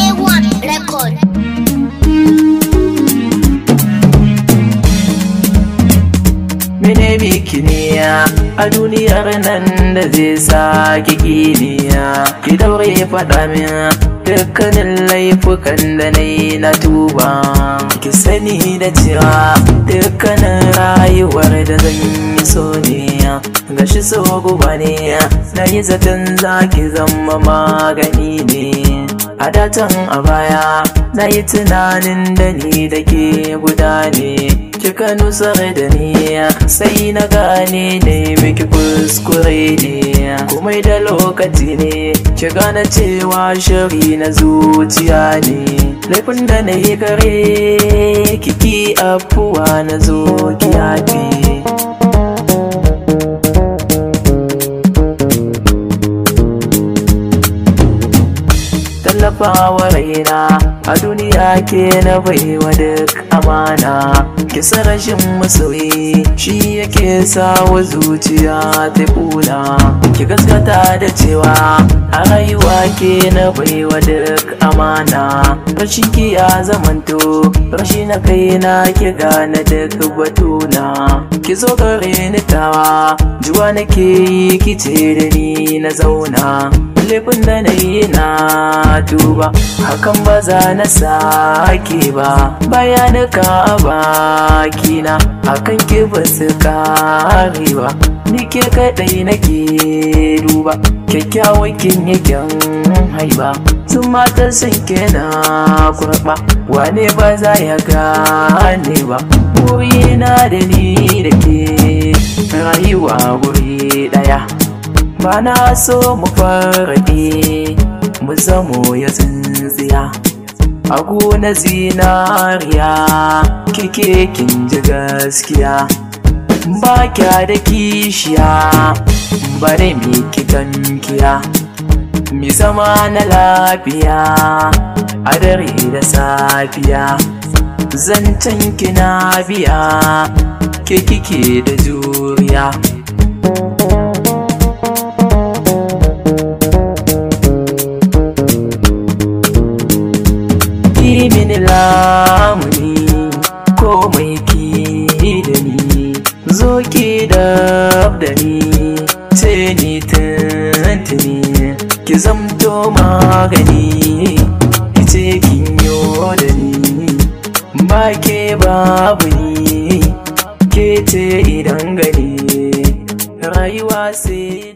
A1 Record. Mene bikiniya a duniyar nan da zai sa ki kiniya, ki daure faɗa min dukkanin laifukan da na tuba. Ki sani da cewa dukkanin rayuwar da zan yi so ne, gashi so guba ne, na yi zaton za ki zama magani ne. A datan a baya na yi tunanin da ni da ke guda ne, kika nusar da ni sai na gane ne miki kuskure ne. Komai da lokaci ne ki gane cewa shiri na zuciya ne. Laifin da na yi kare kiki afuwa na zo ki yafe. Tallafawa raina a duniya ke na baiwa duk amana. Kisa rashin masoyi shi yake sawa zuciya ta kula. Ki gaskata da cewa a rayuwa ke na baiwa duk amana. Rashin ki ya zamanto rashi na kaina, ki gane duk batuna. Ki zo gare ni tawa juwa nake yi, ki ce da ni na zauna. Laifin da na yi na duba, hakan ba za na sake ba. Bayanuka a bakina akan ki ba su kare ba. Ni ke kaɗai nake duba, kyakkyawan kin yakin haiba. Sun matar sun ke na kurɓa, wane ba za ya gane ba. Burina da ni da ke rayuwa guri ɗaya. Ba na so mu farraɗe mu zamo ya tsintsiya a gona zinariya. Kike kin ji gaskiya, ba kya da kishiya, bare mi kitankiya. Mi zama na lafiya a dare da safiya. Zancen kina biya, ke kike da juriya. Mini lamuni komai ki da ni, zo ki da ni, ce ni tuntuni. Ki zamto magani, ki ce kin yo da ni. Ba ke babu ni, ke ce idan gani rayuwa sai